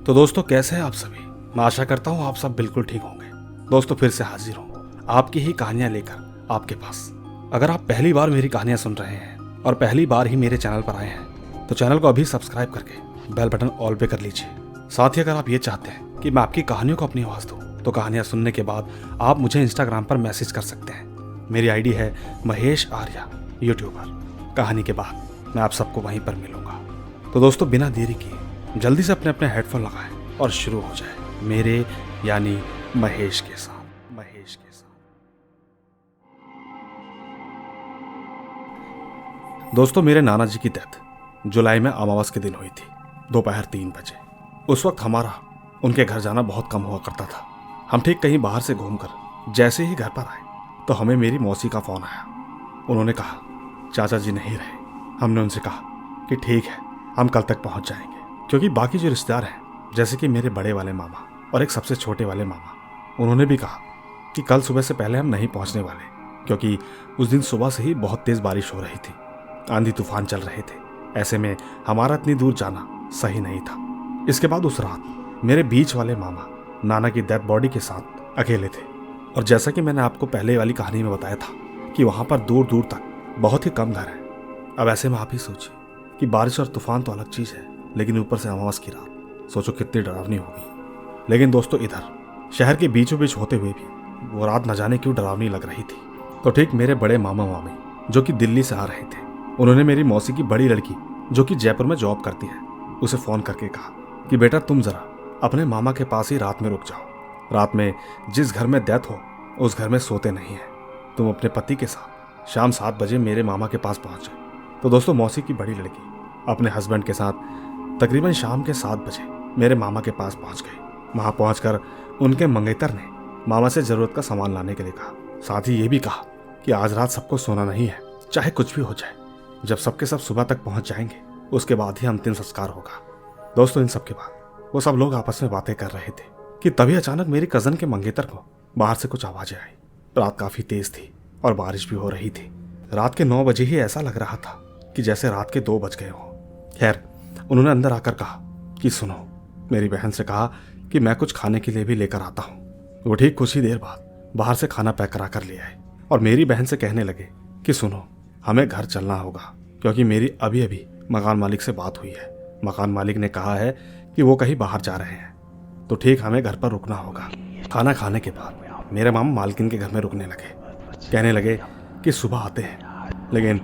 तो दोस्तों कैसे हैं आप सभी। मैं आशा करता हूँ आप सब बिल्कुल ठीक होंगे। दोस्तों फिर से हाजिर हूँ आपकी ही कहानियां लेकर आपके पास। अगर आप पहली बार मेरी कहानियां सुन रहे हैं और पहली बार ही मेरे चैनल पर आए हैं तो चैनल को अभी सब्सक्राइब करके बेल बटन ऑल पे कर लीजिए। साथ ही अगर आप ये चाहते हैं कि मैं आपकी कहानियों को अपनी आवाज़ दूँ तो कहानियां सुनने के बाद आप मुझे इंस्टाग्राम पर मैसेज कर सकते हैं। मेरी आईडी है महेश आर्या यूट्यूबर। कहानी के बाद मैं आप सबको वहीं पर मिलूंगा। तो दोस्तों बिना देरी किए जल्दी से अपने अपने हेडफोन लगाएं और शुरू हो जाए मेरे यानी महेश के साथ। दोस्तों मेरे नाना जी की डेथ जुलाई में अमावस के दिन हुई थी, दोपहर 3 बजे। उस वक्त हमारा उनके घर जाना बहुत कम हुआ करता था। हम ठीक कहीं बाहर से घूमकर जैसे ही घर पर आए तो हमें मेरी मौसी का फोन आया। उन्होंने कहा चाचा जी नहीं रहे। हमने उनसे कहा कि ठीक है, हम कल तक पहुंच जाएंगे, क्योंकि बाकी जो रिश्तेदार हैं जैसे कि मेरे बड़े वाले मामा और एक सबसे छोटे वाले मामा, उन्होंने भी कहा कि कल सुबह से पहले हम नहीं पहुंचने वाले, क्योंकि उस दिन सुबह से ही बहुत तेज बारिश हो रही थी, आंधी तूफान चल रहे थे। ऐसे में हमारा इतनी दूर जाना सही नहीं था। इसके बाद उस रात मेरे बीच वाले मामा नाना की डेड बॉडी के साथ अकेले थे। और जैसा कि मैंने आपको पहले वाली कहानी में बताया था कि वहां पर दूर दूर तक बहुत ही कम घर हैं। अब ऐसे में आप ही सोचिए कि बारिश और तूफान तो अलग चीज है, लेकिन ऊपर से अमावस की रात, सोचो कितनी डरावनी होगी। लेकिन दोस्तों इधर शहर के बीचों बीच होते हुए भी वो रात न जाने क्यों डरावनी लग रही थी। तो ठीक मेरे बड़े मामा मामी जो कि दिल्ली से आ रहे थे, उन्होंने मेरी मौसी की बड़ी लड़की जो कि जयपुर में जॉब करती है उसे फोन करके कहा कि बेटा तुम जरा अपने मामा के पास ही रात में रुक जाओ। रात में जिस घर में डेथ हो उस घर में सोते नहीं है। तुम अपने पति के साथ शाम 7 बजे मेरे मामा के पास पहुंच जाओ। तो दोस्तों मौसी की बड़ी लड़की अपने हस्बैंड के साथ तकरीबन शाम के 7 बजे मेरे मामा के पास पहुंच गई। वहां पहुंचकर उनके मंगेतर ने मामा से जरूरत का सामान लाने के लिए कहा। साथ ही ये भी कहा कि आज रात सबको सोना नहीं है, चाहे कुछ भी हो जाए। जब सबके सब सुबह तक पहुंच जाएंगे उसके बाद ही अंतिम संस्कार होगा। दोस्तों इन सब के बाद वो सब लोग आपस में बातें कर रहे थे कि तभी अचानक मेरी कजन के मंगेतर को बाहर से कुछ आवाजें आई। रात काफी तेज थी और बारिश भी हो रही थी। रात के 9 बजे ही ऐसा लग रहा था कि जैसे रात के 2 बज गए हो। खैर उन्होंने अंदर आकर कहा कि सुनो, मेरी बहन से कहा कि मैं कुछ खाने के लिए भी लेकर आता हूँ। वो ठीक कुछ ही देर बाद बाहर से खाना पैक करा कर ले आए और मेरी बहन से कहने लगे कि सुनो, हमें घर चलना होगा, क्योंकि मेरी अभी अभी मकान मालिक से बात हुई है। मकान मालिक ने कहा है कि वो कहीं बाहर जा रहे हैं, तो ठीक हमें घर पर रुकना होगा। खाना खाने के बाद मेरे मामा मालकिन के घर में रुकने लगे। कहने लगे कि सुबह आते हैं, लेकिन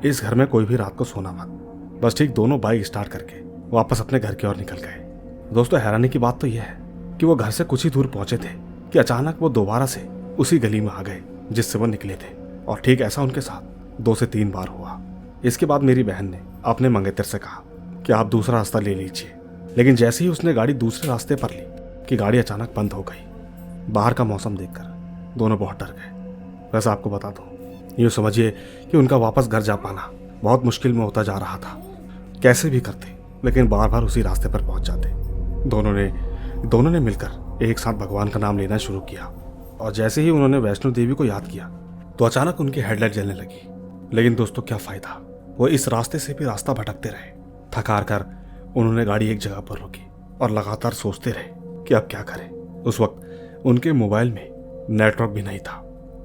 इस घर में कोई भी रात को सोना मत। बस ठीक दोनों बाइक स्टार्ट करके वापस अपने घर की ओर निकल गए। दोस्तों हैरानी की बात तो यह है कि वो घर से कुछ ही दूर पहुंचे थे कि अचानक वो दोबारा से उसी गली में आ गए जिससे वो निकले थे। और ठीक ऐसा उनके साथ 2 से 3 बार हुआ। इसके बाद मेरी बहन ने अपने मंगेतर से कहा कि आप दूसरा रास्ता ले लीजिए। लेकिन जैसे ही उसने गाड़ी दूसरे रास्ते पर ली कि गाड़ी अचानक बंद हो गई। बाहर का मौसम देखकर दोनों बहुत डर गए। वैसे आपको बता दूं, यूँ समझिए कि उनका वापस घर जा पाना बहुत मुश्किल में होता जा रहा था। कैसे भी करते लेकिन बार बार उसी रास्ते पर पहुंच जाते। दोनों ने मिलकर एक साथ भगवान का नाम लेना शुरू किया। और जैसे ही उन्होंने वैष्णो देवी को याद किया तो अचानक उनकी हेडलाइट जलने लगी। लेकिन दोस्तों क्या फायदा, वो इस रास्ते से भी रास्ता भटकते रहे। थक हार कर उन्होंने गाड़ी एक जगह पर रोकी और लगातार सोचते रहे कि अब क्या करें। उस वक्त उनके मोबाइल में नेटवर्क भी नहीं था।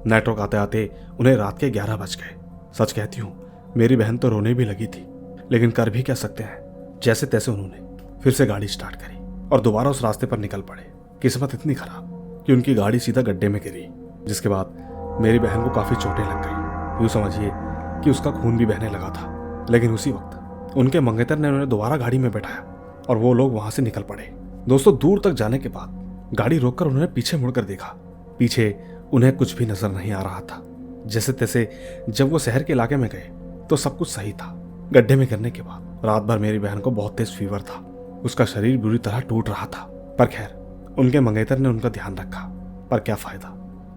नेटवर्क आते आते उन्हें रात के 11 बज गए। सच कहती हूँ मेरी बहन तो रोने भी लगी थी, लेकिन कर भी क्या सकते हैं। जैसे तैसे उन्होंने फिर से गाड़ी स्टार्ट करी और दोबारा उस रास्ते पर निकल पड़े। किस्मत इतनी खराब कि उनकी गाड़ी सीधा गड्ढे में गिरी, जिसके बाद मेरी बहन को काफी चोटें लग गई। यूँ समझिए कि उसका खून भी बहने लगा था। लेकिन उसी वक्त उनके मंगेतर ने उन्हें दोबारा गाड़ी में बैठाया और वो लोग वहां से निकल पड़े। दोस्तों दूर तक जाने के बाद गाड़ी रोककर उन्होंने पीछे मुड़कर देखा। पीछे उन्हें कुछ भी नजर नहीं आ रहा था। जैसे तैसे जब वो शहर के इलाके में गए तो सब कुछ सही था। गड्ढे में गिरने के बाद रात भर मेरी बहन को बहुत तेज फीवर था। उसका शरीर बुरी तरह टूट रहा था। पर खैर उनके मंगेतर ने उनका ध्यान रखा। पर क्या फायदा,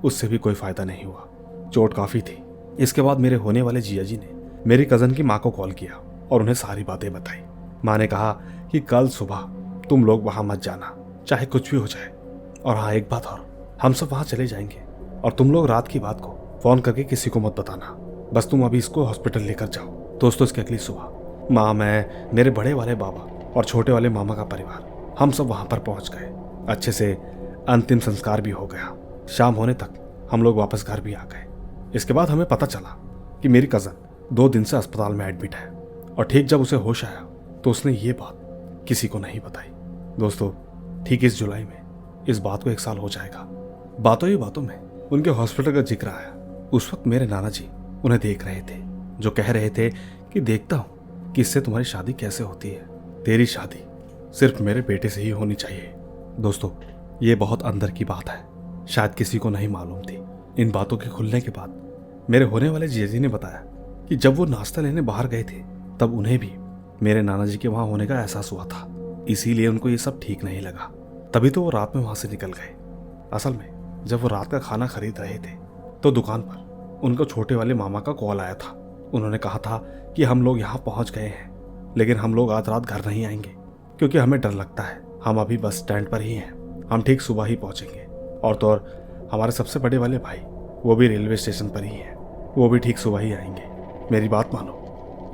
उससे भी कोई फायदा नहीं हुआ। चोट काफी थी। इसके बाद मेरे होने वाले जिया जी ने मेरी कजन की माँ को कॉल किया और उन्हें सारी बातें बताई। माँ ने कहा कि कल सुबह तुम लोग वहां मत जाना, चाहे कुछ भी हो जाए। और हाँ एक बात और, हम सब वहां चले जाएंगे और तुम लोग रात की बात को फोन करके किसी को मत बताना। बस तुम अभी इसको हॉस्पिटल लेकर जाओ। दोस्तों इसके अगली सुबह माँ, मैं, मेरे बड़े वाले बाबा और छोटे वाले मामा का परिवार हम सब वहां पर पहुंच गए। अच्छे से अंतिम संस्कार भी हो गया। शाम होने तक हम लोग वापस घर भी आ गए। इसके बाद हमें पता चला कि मेरी कज़न 2 दिन से अस्पताल में एडमिट है और ठीक जब उसे होश आया तो उसने ये बात किसी को नहीं बताई। दोस्तों, ठीक इस जुलाई में इस बात को 1 साल हो जाएगा। बातों ही बातों में उनके हॉस्पिटल का जिक्र आया। उस वक्त मेरे नाना जी उन्हें देख रहे थे, जो कह रहे थे कि देखता हूं कि इससे तुम्हारी शादी कैसे होती है। तेरी शादी सिर्फ मेरे बेटे से ही होनी चाहिए। दोस्तों, ये बहुत अंदर की बात है, शायद किसी को नहीं मालूम थी। इन बातों के खुलने के बाद मेरे होने वाले जीजा जी ने बताया कि जब वो नाश्ता लेने बाहर गए थे तब उन्हें भी मेरे नाना जी के वहां होने का एहसास हुआ था। इसीलिए उनको ये सब ठीक नहीं लगा, तभी तो वो रात में वहां से निकल गए। असल में जब वो रात का खाना खरीद रहे थे तो दुकान पर उनको छोटे वाले मामा का कॉल आया था। उन्होंने कहा था कि हम लोग यहाँ पहुंच गए हैं, लेकिन हम लोग आज रात घर नहीं आएंगे क्योंकि हमें डर लगता है। हम अभी बस स्टैंड पर ही हैं, हम ठीक सुबह ही पहुंचेंगे। और तो और हमारे सबसे बड़े वाले भाई वो भी रेलवे स्टेशन पर ही हैं, वो भी ठीक सुबह ही आएंगे। मेरी बात मानो,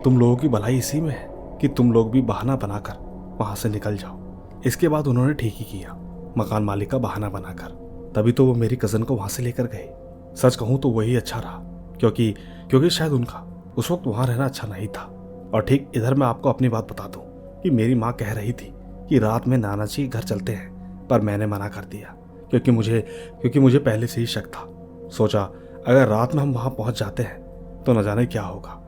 तुम लोगों की भलाई इसी में है कि तुम लोग भी बहाना बनाकर वहां से निकल जाओ। इसके बाद उन्होंने ठीक ही किया, मकान मालिक का बहाना बनाकर। तभी तो वो मेरी कज़न को वहां से लेकर गए। सच कहूं तो वही अच्छा रहा, क्योंकि शायद उनका उस वक्त वहां रहना अच्छा नहीं था। और ठीक इधर मैं आपको अपनी बात बता दूं कि मेरी माँ कह रही थी कि रात में नाना जी घर चलते हैं, पर मैंने मना कर दिया क्योंकि मुझे पहले से ही शक था। सोचा अगर रात में हम वहां पहुंच जाते हैं तो न जाने क्या होगा।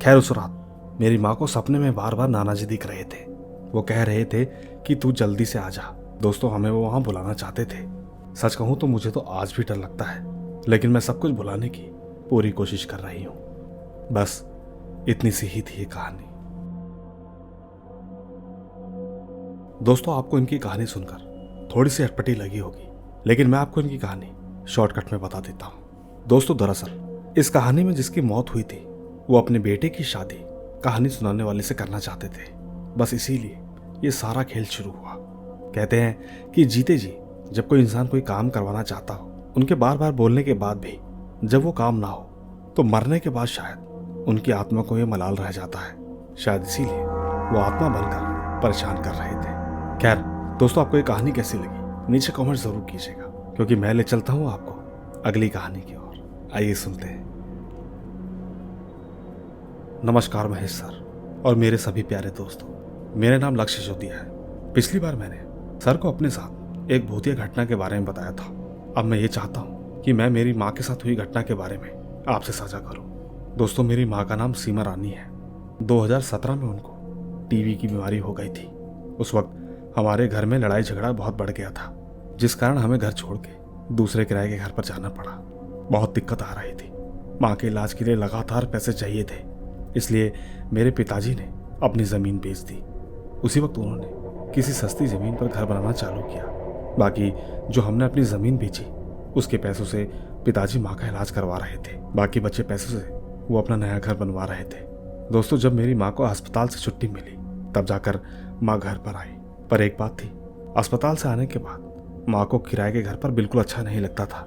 खैर, उस रात मेरी माँ को सपने में बार बार नाना जी दिख रहे थे। वो कह रहे थे कि तू जल्दी से आ जा। दोस्तों, हमें वो वहां बुलाना चाहते थे। सच कहूं तो मुझे तो आज भी डर लगता है, लेकिन मैं सब कुछ भुलाने की पूरी कोशिश कर रही हूं। बस इतनी सी ही थी ये कहानी। दोस्तों, आपको इनकी कहानी सुनकर थोड़ी सी अटपटी लगी होगी, लेकिन मैं आपको इनकी कहानी शॉर्टकट में बता देता हूं। दोस्तों, दरअसल इस कहानी में जिसकी मौत हुई थी वो अपने बेटे की शादी कहानी सुनाने वाले से करना चाहते थे। बस इसीलिए ये सारा खेल शुरू हुआ। कहते हैं कि जीते जी जब कोई इंसान कोई काम करवाना चाहता हो, उनके बार बार बोलने के बाद भी जब वो काम ना हो, तो मरने के बाद शायद उनकी आत्मा को ये मलाल रह जाता है। शायद इसीलिए वो आत्मा बनकर परेशान कर रहे थे। खैर दोस्तों, आपको ये कहानी कैसी लगी नीचे कमेंट जरूर कीजिएगा, क्योंकि मैं ले चलता हूँ आपको अगली कहानी की ओर। आइए सुनते हैं। नमस्कार महेश सर और मेरे सभी प्यारे दोस्तों, मेरा नाम लक्ष्य सिसोदिया है। पिछली बार मैंने सर को अपने साथ एक भूतिया घटना के बारे में बताया था। अब मैं ये चाहता हूँ कि मैं मेरी माँ के साथ हुई घटना के बारे में आपसे साझा करूँ। दोस्तों, मेरी माँ का नाम सीमा रानी है। 2017 में उनको टीबी की बीमारी हो गई थी। उस वक्त हमारे घर में लड़ाई झगड़ा बहुत बढ़ गया था, जिस कारण हमें घर छोड़ के दूसरे किराए के घर पर जाना पड़ा। बहुत दिक्कत आ रही थी। माँ के इलाज के लिए लगातार पैसे चाहिए थे, इसलिए मेरे पिताजी ने अपनी ज़मीन बेच दी। उसी वक्त उन्होंने किसी सस्ती ज़मीन पर घर बनाना चालू किया। बाकी जो हमने अपनी ज़मीन बेची उसके पैसों से पिताजी माँ का इलाज करवा रहे थे। बाकी बचे पैसों से वो अपना नया घर बनवा रहे थे। दोस्तों, जब मेरी माँ को अस्पताल से छुट्टी मिली तब जाकर माँ घर पर आई। पर एक बात थी, अस्पताल से आने के बाद माँ को किराए के घर पर बिल्कुल अच्छा नहीं लगता था।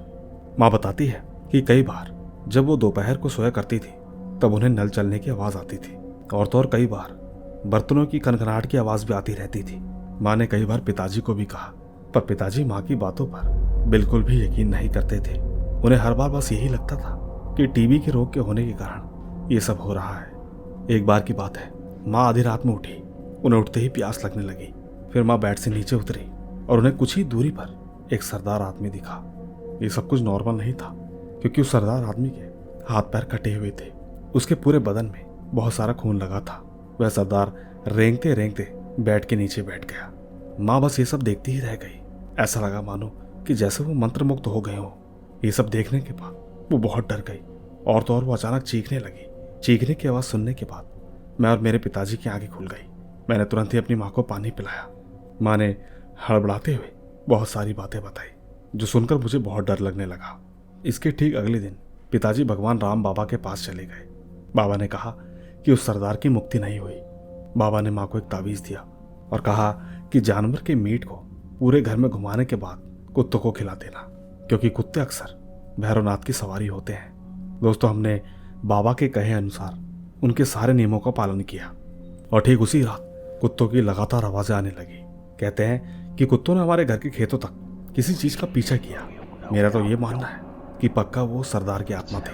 माँ बताती है कि कई बार जब वो दोपहर को सोया करती थी तब उन्हें नल चलने की आवाज़ आती थी, और तो और कई बार बर्तनों की खनखनाहट की आवाज़ भी आती रहती थी। माँ ने कई बार पिताजी को भी कहा, पर पिताजी माँ की बातों पर बिल्कुल भी यकीन नहीं करते थे। उन्हें हर बार बस यही लगता था कि टीबी के रोग के होने के कारण ये सब हो रहा है। एक बार की बात है, माँ आधी रात में उठी। उन्हें उठते ही प्यास लगने लगी। फिर माँ बेड से नीचे उतरी और उन्हें कुछ ही दूरी पर एक सरदार आदमी दिखा। ये सब कुछ नॉर्मल नहीं था, क्योंकि उस सरदार आदमी के हाथ पैर कटे हुए थे। उसके पूरे बदन में बहुत सारा खून लगा था। वह सरदार रेंगते रेंगते बेड के नीचे बैठ गया। माँ बस ये सब देखती ही रह गई। ऐसा लगा मानो कि जैसे वो मंत्रमुग्ध हो गए हो। ये सब देखने के बाद वो बहुत डर गई, और तो और वो अचानक चीखने लगी। चीखने की आवाज़ सुनने के बाद मैं और मेरे पिताजी की आंखें खुल गई। मैंने तुरंत ही अपनी माँ को पानी पिलाया। माँ ने हड़बड़ाते हुए बहुत सारी बातें बताई, जो सुनकर मुझे बहुत डर लगने लगा। इसके ठीक अगले दिन पिताजी भगवान राम बाबा के पास चले गए। बाबा ने कहा कि उस सरदार की मुक्ति नहीं हुई। बाबा ने माँ को एक ताबीज़ दिया और कहा कि जानवर के मीट को पूरे घर में घुमाने के बाद कुत्तों को खिला देना, क्योंकि कुत्ते अक्सर भैरवनाथ की सवारी होते हैं। दोस्तों, हमने बाबा के कहे अनुसार उनके सारे नियमों का पालन किया, और ठीक उसी रात कुत्तों की लगातार आवाज़ें आने लगी। कहते हैं कि कुत्तों ने हमारे घर के खेतों तक किसी चीज का पीछा किया। मेरा तो ये मानना है कि पक्का वो सरदार की आत्मा थी,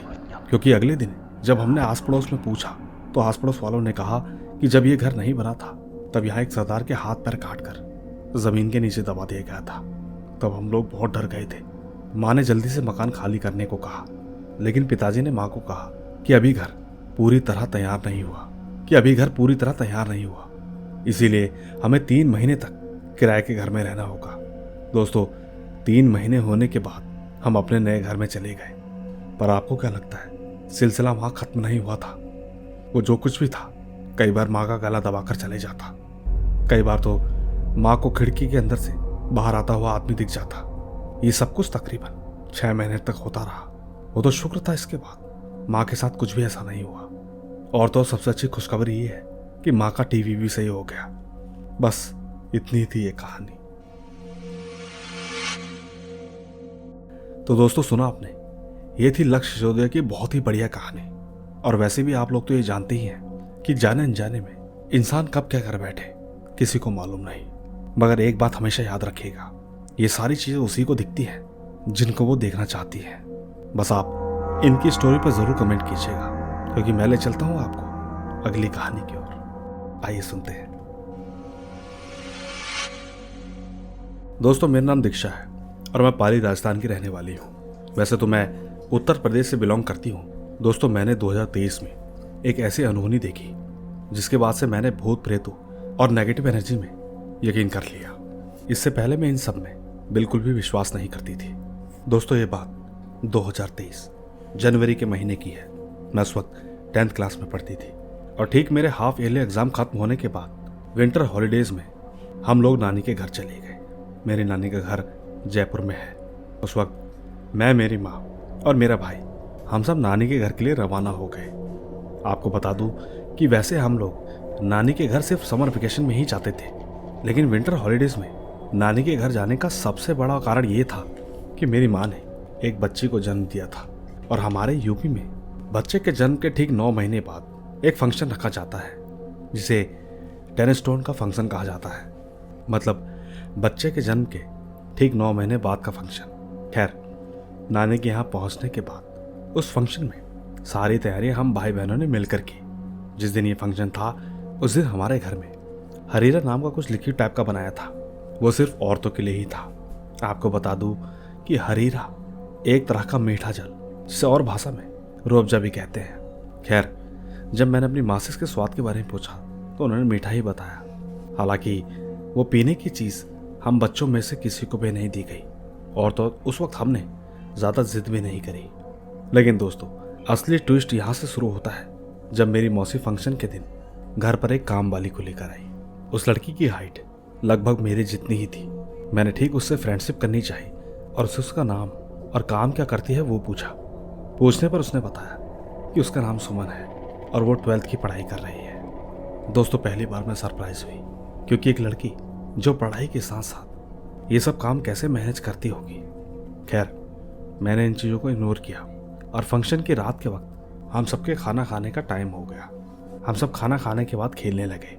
क्योंकि अगले दिन जब हमने आस पड़ोस में पूछा तो आस पड़ोस वालों ने कहा कि जब ये घर नहीं बना था तब यहाँ एक सरदार के हाथ पैर काट कर जमीन के नीचे दबा दिया गया था। तब हम लोग बहुत डर गए थे। माँ ने जल्दी से मकान खाली करने को कहा, लेकिन पिताजी ने माँ को कहा कि अभी घर पूरी तरह तैयार नहीं हुआ, इसीलिए हमें 3 महीने तक किराए के घर में रहना होगा। दोस्तों, 3 महीने होने के बाद हम अपने नए घर में चले गए। पर आपको क्या लगता है, सिलसिला वहां खत्म नहीं हुआ था। वो जो कुछ भी था, कई बार माँ का गला दबाकर चले जाता, कई बार तो माँ को खिड़की के अंदर से बाहर आता हुआ आदमी दिख जाता। ये सब कुछ तकरीबन 6 महीने तक होता रहा। वो तो शुक्र था इसके बाद माँ के साथ कुछ भी ऐसा नहीं हुआ। और तो सबसे अच्छी खुशखबरी ये है कि माँ का टीवी भी सही हो गया। बस इतनी थी ये कहानी। तो दोस्तों, सुना आपने, ये थी लक्ष्य सिसोदिया की बहुत ही बढ़िया कहानी। और वैसे भी आप लोग तो ये जानते ही हैं कि जाने अनजाने में इंसान कब क्या कर बैठे किसी को मालूम नहीं। मगर एक बात हमेशा याद रखिएगा, ये सारी चीजें उसी को दिखती हैं जिनको वो देखना चाहती है। बस आप इनकी स्टोरी पर जरूर कमेंट कीजिएगा, क्योंकि मैं ले चलता हूं आपको अगली कहानी की ओर। आइए सुनते हैं। दोस्तों, मेरा नाम दीक्षा है और मैं पाली राजस्थान की रहने वाली हूँ। वैसे तो मैं उत्तर प्रदेश से बिलोंग करती हूँ। दोस्तों, मैंने 2023 में एक ऐसी अनहोनी देखी जिसके बाद से मैंने भूत प्रेतों और नेगेटिव एनर्जी में यकीन कर लिया। इससे पहले मैं इन सब में बिल्कुल भी विश्वास नहीं करती थी। दोस्तों, ये बात 2023 जनवरी के महीने की है। मैं उस वक्त 10th क्लास में पढ़ती थी और ठीक मेरे हाफ ईयरली एग्जाम खत्म होने के बाद विंटर हॉलीडेज में हम लोग नानी के घर चले गए। मेरी नानी का घर जयपुर में है। उस वक्त मैं, मेरी माँ और मेरा भाई हम सब नानी के घर के लिए रवाना हो गए। आपको बता दूं कि वैसे हम लोग नानी के घर सिर्फ समर वेकेशन में ही जाते थे, लेकिन विंटर हॉलीडेज में नानी के घर जाने का सबसे बड़ा कारण ये था कि मेरी माँ ने एक बच्ची को जन्म दिया था और हमारे यूपी में बच्चे के जन्म के ठीक 9 महीने बाद एक फंक्शन रखा जाता है जिसे 10 स्टोन का फंक्शन कहा जाता है। मतलब बच्चे के जन्म के ठीक 9 महीने बाद का फंक्शन। खैर, नानी के यहाँ पहुँचने के बाद उस फंक्शन में सारी तैयारियां हम भाई बहनों ने मिलकर की। जिस दिन ये फंक्शन था उस दिन हमारे घर में हरीरा नाम का कुछ लिक्विड टाइप का बनाया था। वो सिर्फ औरतों के लिए ही था। आपको बता दूं कि हरीरा एक तरह का मीठा जल, जिसे और भाषा में रूअफ़ज़ा भी कहते हैं। खैर, जब मैंने अपनी माँ से इसके स्वाद के बारे में पूछा तो उन्होंने मीठा ही बताया। हालांकि वो पीने की चीज़ हम बच्चों में से किसी को भी नहीं दी गई और तो उस वक्त हमने ज़्यादा जिद भी नहीं करी। लेकिन दोस्तों, असली ट्विस्ट यहाँ से शुरू होता है जब मेरी मौसी फंक्शन के दिन घर पर एक काम वाली को लेकर आई। उस लड़की की हाइट लगभग मेरे जितनी ही थी। मैंने ठीक उससे फ्रेंडशिप करनी चाहिए और उससे उसका नाम और काम क्या करती है वो पूछा। पूछने पर उसने बताया कि उसका नाम सुमन है और वो 12th की पढ़ाई कर रही है। दोस्तों, पहली बार मैं सरप्राइज हुई, क्योंकि एक लड़की जो पढ़ाई के साथ साथ ये सब काम कैसे मैनेज करती होगी। खैर, मैंने इन चीज़ों को इग्नोर किया और फंक्शन की रात के वक्त हम सबके खाना खाने का टाइम हो गया। हम सब खाना खाने के बाद खेलने लगे।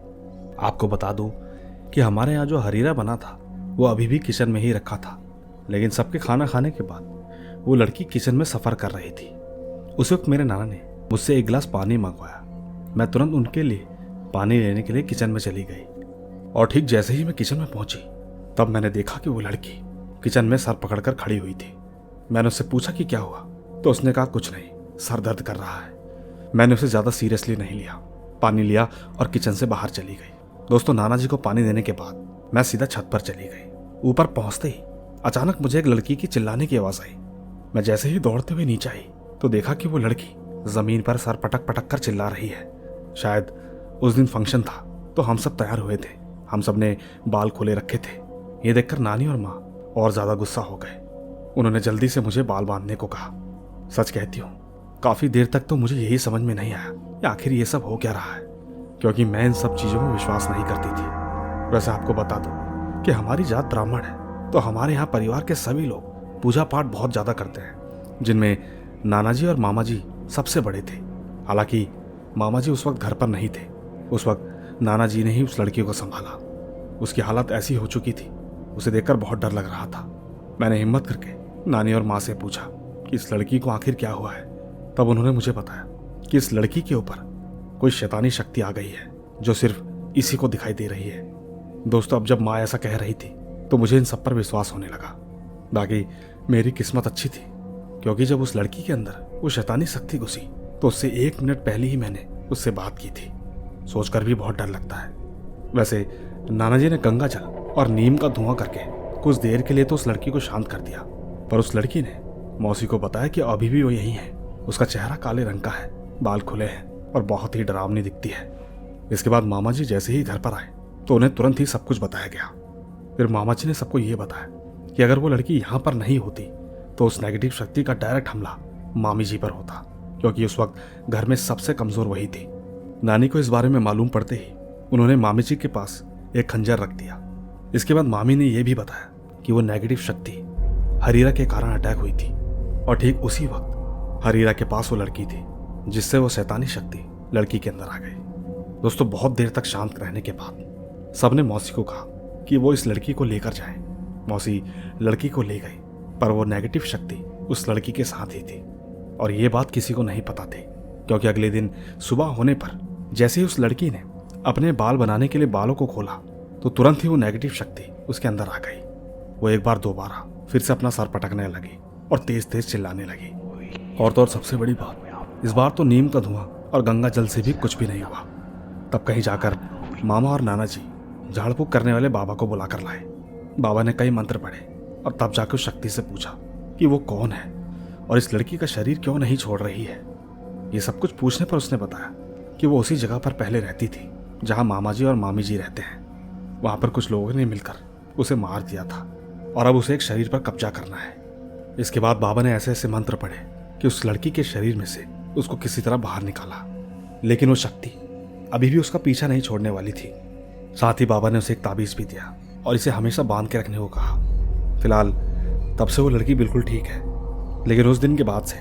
आपको बता दूं कि हमारे यहाँ जो हरीरा बना था वो अभी भी किचन में ही रखा था, लेकिन सबके खाना खाने के बाद वो लड़की किचन में सफ़र कर रही थी। उस वक्त मेरे नाना ने मुझसे एक गिलास पानी मंगवाया। मैं तुरंत उनके लिए पानी लेने के लिए किचन में चली गई और ठीक जैसे ही मैं किचन में पहुंची तब मैंने देखा कि वो लड़की किचन में सर पकड़कर खड़ी हुई थी। मैंने उससे पूछा कि क्या हुआ, तो उसने कहा कुछ नहीं, सर दर्द कर रहा है। मैंने उसे ज़्यादा सीरियसली नहीं लिया, पानी लिया और किचन से बाहर चली गई। दोस्तों, नाना जी को पानी देने के बाद मैं सीधा छत पर चली गई। ऊपर पहुंचते ही अचानक मुझे एक लड़की की चिल्लाने की आवाज़ आई। मैं जैसे ही दौड़ते हुए नीचे आई तो देखा कि वो लड़की ज़मीन पर सर पटक पटक कर चिल्ला रही है। शायद उस दिन फंक्शन था तो हम सब तैयार हुए थे। हम सब ने बाल खोले रखे थे। ये देखकर नानी और माँ और ज़्यादा गुस्सा हो गए। उन्होंने जल्दी से मुझे बाल बांधने को कहा। सच कहती हूँ, काफ़ी देर तक तो मुझे यही समझ में नहीं आया कि आखिर ये सब हो क्या रहा है, क्योंकि मैं इन सब चीज़ों में विश्वास नहीं करती थी। वैसे आपको बता दूं कि हमारी जात ब्राह्मण है, तो हमारे यहाँ परिवार के सभी लोग पूजा पाठ बहुत ज़्यादा करते हैं, जिनमें नाना जी और मामा जी सबसे बड़े थे। हालांकि मामा जी उस वक्त घर पर नहीं थे। उस वक्त नाना जी ने ही उस लड़की को संभाला। उसकी हालत ऐसी हो चुकी थी, उसे देखकर बहुत डर लग रहा था। मैंने हिम्मत करके नानी और माँ से पूछा कि इस लड़की को आखिर क्या हुआ है। तब उन्होंने मुझे बताया कि इस लड़की के ऊपर कोई शैतानी शक्ति आ गई है जो सिर्फ इसी को दिखाई दे रही है। दोस्तों, अब जब माँ ऐसा कह रही थी तो मुझे इन सब पर विश्वास होने लगा। बाकी मेरी किस्मत अच्छी थी, क्योंकि जब उस लड़की के अंदर वो शैतानी शक्ति घुसी तो उससे 1 मिनट पहले ही मैंने उससे बात की थी। सोचकर भी बहुत डर लगता है। वैसे नाना जी ने गंगा जल और नीम का धुआं करके कुछ देर के लिए तो उस लड़की को शांत कर दिया, पर उस लड़की ने मौसी को बताया कि अभी भी वो यही है। उसका चेहरा काले रंग का है, बाल खुले हैं और बहुत ही डरावनी दिखती है। इसके बाद मामा जी जैसे ही घर पर आए तो उन्हें तुरंत ही सब कुछ बताया गया। फिर मामा जी ने सबको ये बताया कि अगर वो लड़की यहाँ पर नहीं होती तो उस नेगेटिव शक्ति का डायरेक्ट हमला मामी जी पर होता, क्योंकि उस वक्त घर में सबसे कमजोर वही थी। नानी को इस बारे में मालूम पड़ते ही उन्होंने मामी जी के पास एक खंजर रख दिया। इसके बाद मामी ने यह भी बताया कि वो नेगेटिव शक्ति हरीरा के कारण अटैक हुई थी, और ठीक उसी वक्त हरीरा के पास वो लड़की थी जिससे वो शैतानी शक्ति लड़की के अंदर आ गई। दोस्तों, बहुत देर तक शांत रहने के बाद सबने मौसी को कहा कि वो इस लड़की को लेकर जाए। मौसी लड़की को ले गई, पर वो नेगेटिव शक्ति उस लड़की के साथ ही थी, और ये बात किसी को नहीं पता थी, क्योंकि अगले दिन सुबह होने पर जैसे ही उस लड़की ने अपने बाल बनाने के लिए बालों को खोला तो तुरंत ही वो नेगेटिव शक्ति उसके अंदर आ गई। वो एक बार दोबारा फिर से अपना सर पटकने लगी और तेज तेज चिल्लाने लगी। और तो और सबसे बड़ी बात, इस बार तो नीम का धुआं और गंगा जल से भी कुछ भी नहीं हुआ। तब कहीं जाकर मामा और नाना जी झाड़ फूक करने वाले बाबा को बुलाकर लाए। बाबा ने कई मंत्र पढ़े और तब जाकर उस शक्ति से पूछा कि वो कौन है और इस लड़की का शरीर क्यों नहीं छोड़ रही है। ये सब कुछ पूछने पर उसने बताया कि वो उसी जगह पर पहले रहती थी जहां मामा जी और मामी जी रहते हैं। वहां पर कुछ लोगों ने मिलकर उसे मार दिया था और अब उसे एक शरीर पर कब्जा करना है। इसके बाद बाबा ने ऐसे ऐसे मंत्र पढ़े कि उस लड़की के शरीर में से उसको किसी तरह बाहर निकाला, लेकिन वो शक्ति अभी भी उसका पीछा नहीं छोड़ने वाली थी। साथ ही बाबा ने उसे एक ताबीज भी दिया और इसे हमेशा बांध के रखने को कहा। फिलहाल तब से वो लड़की बिल्कुल ठीक है, लेकिन उस दिन के बाद से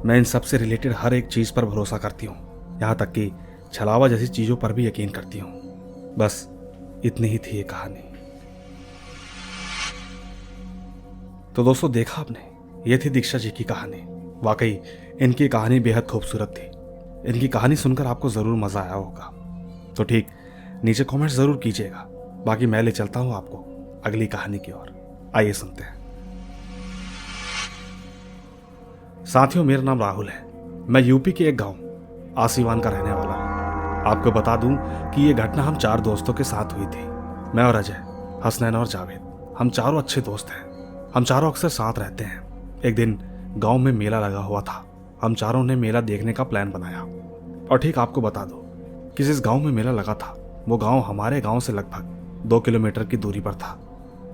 मैं इन सब से रिलेटेड हर एक चीज पर भरोसा करती हूँ, यहाँ तक कि छलावा जैसी चीजों पर भी यकीन करती हूँ। बस इतनी ही थी ये कहानी। तो दोस्तों, देखा आपने, ये थी दीक्षा जी की कहानी। वाकई इनकी कहानी बेहद खूबसूरत थी। इनकी कहानी सुनकर आपको जरूर मजा आया होगा। तो ठीक, नीचे कमेंट्स जरूर कीजिएगा। बाकी मैं ले चलता हूं आपको अगली कहानी की ओर। आइए सुनते हैं। साथियों, मेरा नाम राहुल है। मैं यूपी के एक गांव आसीवान का रहने वाला हूं। आपको बता दूं कि ये घटना हम 4 दोस्तों के साथ हुई थी। मैं और अजय, हसनैन और जावेद, हम चारों अच्छे दोस्त हैं। हम चारों अक्सर साथ रहते हैं। एक दिन गांव में मेला लगा हुआ था। हम चारों ने मेला देखने का प्लान बनाया। और ठीक आपको बता दो कि जिस गांव में मेला लगा था वो गांव हमारे गांव से लगभग 2 किलोमीटर की दूरी पर था।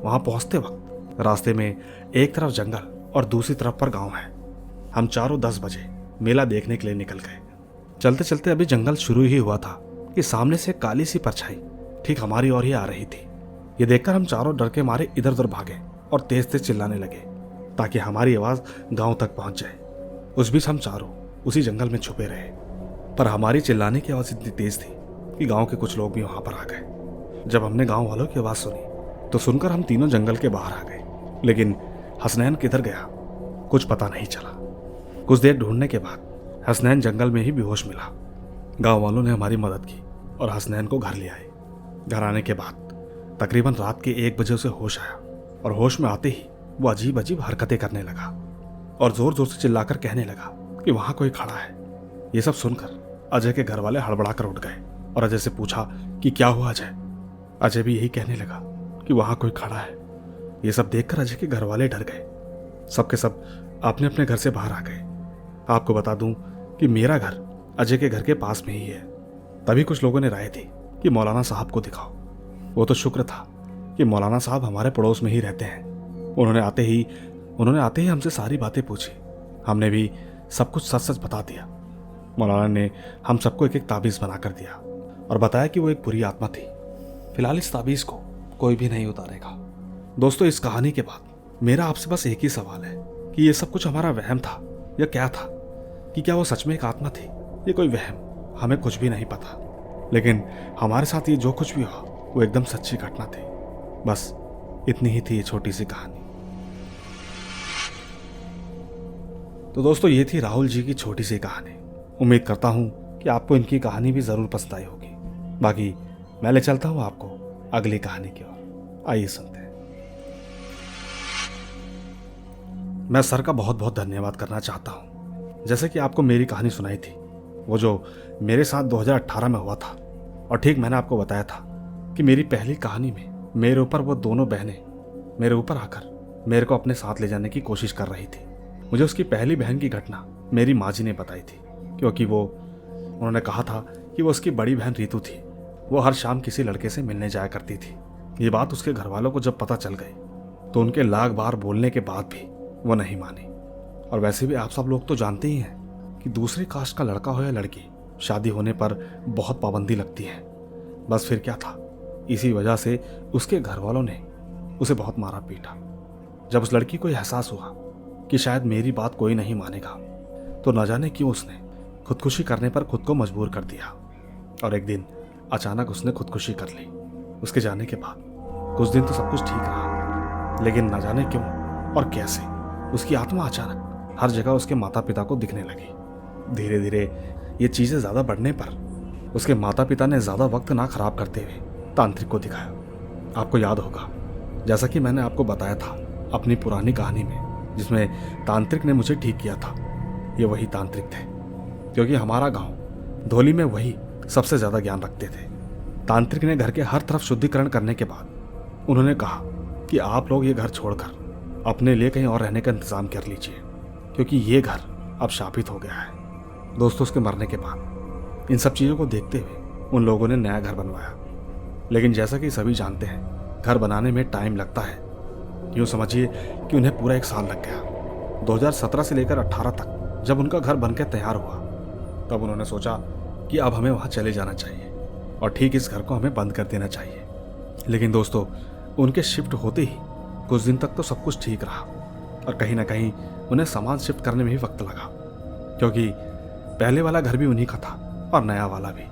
वहां पहुंचते वक्त रास्ते में एक तरफ जंगल और दूसरी तरफ पर गांव है। हम चारों 10 बजे मेला देखने के लिए निकल गए। चलते चलते अभी जंगल शुरू ही हुआ था कि सामने से काली सी परछाई ठीक हमारी ओर ही आ रही थी। ये देखकर हम चारों डर के मारे इधर उधर भागे और तेज तेज चिल्लाने लगे ताकि हमारी आवाज गांव तक पहुंच जाए। उस बीच हम चारों उसी जंगल में छुपे रहे, पर हमारी चिल्लाने की आवाज इतनी तेज थी कि गांव के कुछ लोग भी वहां पर आ गए। जब हमने गांव वालों की आवाज सुनी तो सुनकर हम तीनों जंगल के बाहर आ गए, लेकिन हसनैन किधर गया कुछ पता नहीं चला। कुछ देर ढूंढने के बाद हसनैन जंगल में ही बेहोश मिला। गांव वालों ने हमारी मदद की और हसनैन को घर ले आए। घर आने के बाद तकरीबन रात के 1 बजे उसे होश आया, और होश में आते ही वो अजीब अजीब हरकतें करने लगा और जोर जोर से चिल्लाकर कहने लगा कि वहां कोई खड़ा है। ये सब सुनकर अजय के घर वाले हड़बड़ा कर उठ गए और अजय से पूछा कि क्या हुआ अजय। अजय भी यही कहने लगा कि वहां कोई खड़ा है। ये सब देखकर अजय के घर वाले डर गए। सबके सब अपने अपने घर से बाहर आ गए। आपको बता दूं कि मेरा घर अजय के घर के पास में ही है। तभी कुछ लोगों ने राय दी कि मौलाना साहब को दिखाओ। वो तो शुक्र था कि मौलाना साहब हमारे पड़ोस में ही रहते हैं। उन्होंने आते ही हमसे सारी बातें पूछी। हमने भी सब कुछ सच सच बता दिया। मौलाना ने हम सबको एक एक ताबीज बनाकर दिया और बताया कि वो एक बुरी आत्मा थी। फिलहाल इस ताबीज को कोई भी नहीं उतारेगा। दोस्तों, इस कहानी के बाद मेरा आपसे बस एक ही सवाल है कि ये सब कुछ हमारा वहम था या क्या था, कि क्या वो सच में एक आत्मा थी या कोई वहम, हमें कुछ भी नहीं पता। लेकिन हमारे साथ ये जो कुछ भी हुआ वो एकदम सच्ची घटना थी। बस इतनी ही थी ये छोटी सी कहानी। तो दोस्तों, ये थी राहुल जी की छोटी सी कहानी। उम्मीद करता हूं कि आपको इनकी कहानी भी जरूर पसंद आई होगी। बाकी मैं ले चलता हूं आपको अगली कहानी की ओर। आइए सुनते हैं। मैं सर का बहुत बहुत धन्यवाद करना चाहता हूं। जैसे कि आपको मेरी कहानी सुनाई थी, वो जो मेरे साथ 2018 में हुआ था, और ठीक मैंने आपको बताया था कि मेरी पहली कहानी में मेरे ऊपर वो दोनों बहनें मेरे ऊपर आकर मेरे को अपने साथ ले जाने की कोशिश कर रही थी। मुझे उसकी पहली बहन की घटना मेरी माँ जी ने बताई थी, क्योंकि उन्होंने कहा था कि वो उसकी बड़ी बहन रीतू थी। वो हर शाम किसी लड़के से मिलने जाया करती थी। ये बात उसके घर वालों को जब पता चल गई तो उनके लाख बार बोलने के बाद भी वो नहीं मानी। और वैसे भी आप सब लोग तो जानते ही हैं कि दूसरी कास्ट का लड़का हो या लड़की, शादी होने पर बहुत पाबंदी लगती है। बस फिर क्या था, इसी वजह से उसके घर वालों ने उसे बहुत मारा पीटा। जब उस लड़की को एहसास हुआ कि शायद मेरी बात कोई नहीं मानेगा, तो न जाने क्यों उसने खुदकुशी करने पर खुद को मजबूर कर दिया। और एक दिन अचानक उसने खुदकुशी कर ली। उसके जाने के बाद कुछ दिन तो सब कुछ ठीक रहा, लेकिन न जाने क्यों और कैसे उसकी आत्मा अचानक हर जगह उसके माता पिता को दिखने लगी। धीरे धीरे ये चीजें ज्यादा बढ़ने पर उसके माता पिता ने ज्यादा वक्त ना खराब करते हुए तांत्रिक को दिखाया। आपको याद होगा, जैसा कि मैंने आपको बताया था अपनी पुरानी कहानी में, जिसमें तांत्रिक ने मुझे ठीक किया था, ये वही तांत्रिक थे। क्योंकि हमारा गांव धोली में वही सबसे ज्यादा ज्ञान रखते थे। तांत्रिक ने घर के हर तरफ शुद्धिकरण करने के बाद उन्होंने कहा कि आप लोग ये घर छोड़कर अपने लिए कहीं और रहने का इंतजाम कर लीजिए, क्योंकि ये घर अब शापित हो गया है। दोस्तों, उसके मरने के बाद इन सब चीज़ों को देखते हुए उन लोगों ने नया घर बनवाया। लेकिन जैसा कि सभी जानते हैं, घर बनाने में टाइम लगता है। यूँ समझिए कि उन्हें पूरा 1 साल लग गया। 2017 से लेकर 18 तक जब उनका घर बनकर तैयार हुआ, तब उन्होंने सोचा कि अब हमें वहाँ चले जाना चाहिए और ठीक इस घर को हमें बंद कर देना चाहिए। लेकिन दोस्तों, उनके शिफ्ट होते ही कुछ दिन तक तो सब कुछ ठीक रहा, और कहीं ना कहीं उन्हें सामान शिफ्ट करने में भी वक्त लगा, क्योंकि पहले वाला घर भी उन्हीं का था और नया वाला भी।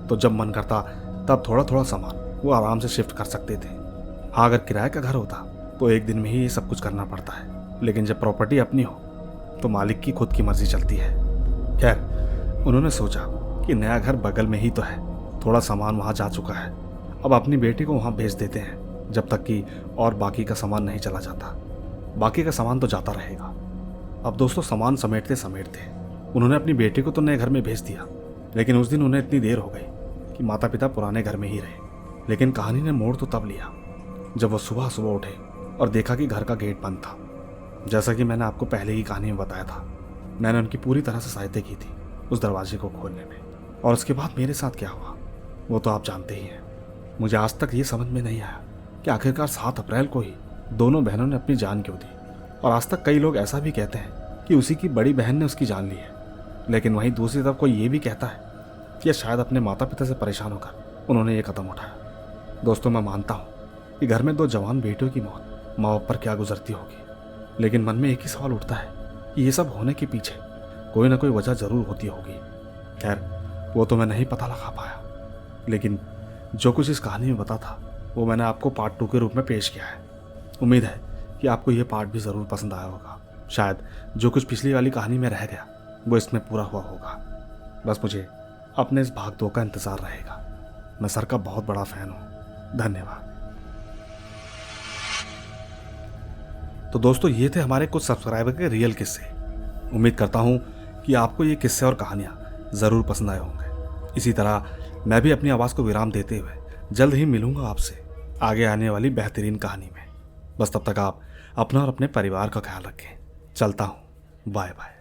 तो जब मन करता तब थोड़ा थोड़ा सामान वो आराम से शिफ्ट कर सकते थे। हाँ, अगर किराए का घर होता तो एक दिन में ही ये सब कुछ करना पड़ता है, लेकिन जब प्रॉपर्टी अपनी हो तो मालिक की खुद की मर्जी चलती है। खैर, उन्होंने सोचा कि नया घर बगल में ही तो है, थोड़ा सामान वहाँ जा चुका है, अब अपनी बेटी को वहाँ भेज देते हैं जब तक कि और बाकी का सामान नहीं चला जाता। बाकी का सामान तो जाता रहेगा। अब दोस्तों, सामान समेटते समेटते उन्होंने अपनी बेटी को तो नए घर में भेज दिया, लेकिन उस दिन उन्हें इतनी देर हो गई कि माता पिता पुराने घर में ही रहे। लेकिन कहानी ने मोड़ तो तब लिया जब वो सुबह सुबह उठे और देखा कि घर का गेट बंद था। जैसा कि मैंने आपको पहले ही कहानी में बताया था, मैंने उनकी पूरी तरह से सहायता की थी उस दरवाजे को खोलने में। और उसके बाद मेरे साथ क्या हुआ वो तो आप जानते ही हैं। मुझे आज तक ये समझ में नहीं आया कि आखिरकार 7 अप्रैल को ही दोनों बहनों ने अपनी जान क्यों दी। और आज तक कई लोग ऐसा भी कहते हैं कि उसी की बड़ी बहन ने उसकी जान ली है, लेकिन वहीं दूसरी तरफ कोई ये भी कहता है कि शायद अपने माता पिता से परेशान होकर उन्होंने ये कदम उठाया। दोस्तों, मैं मानता हूँ कि घर में 2 जवान बेटियों की मौत माँ बाप पर क्या गुजरती होगी, लेकिन मन में एक ही सवाल उठता है कि ये सब होने के पीछे कोई ना कोई वजह जरूर होती होगी। खैर, वो तो मैं नहीं पता लगा पाया, लेकिन जो कुछ इस कहानी में बता था वो मैंने आपको पार्ट 2 के रूप में पेश किया है। उम्मीद है कि आपको ये पार्ट भी ज़रूर पसंद आया होगा। शायद जो कुछ पिछली वाली कहानी में रह गया वो इसमें पूरा हुआ होगा। बस मुझे अपने इस भाग 2 का इंतज़ार रहेगा। मैं सर का बहुत बड़ा फ़ैन हूँ। धन्यवाद। तो दोस्तों, ये थे हमारे कुछ सब्सक्राइबर के रियल किस्से। उम्मीद करता हूँ कि आपको ये किस्से और कहानियाँ ज़रूर पसंद आए होंगे। इसी तरह मैं भी अपनी आवाज़ को विराम देते हुए जल्द ही मिलूंगा आपसे आगे आने वाली बेहतरीन कहानी में। बस तब तक आप अपना और अपने परिवार का ख्याल रखें। चलता हूँ। Bye bye.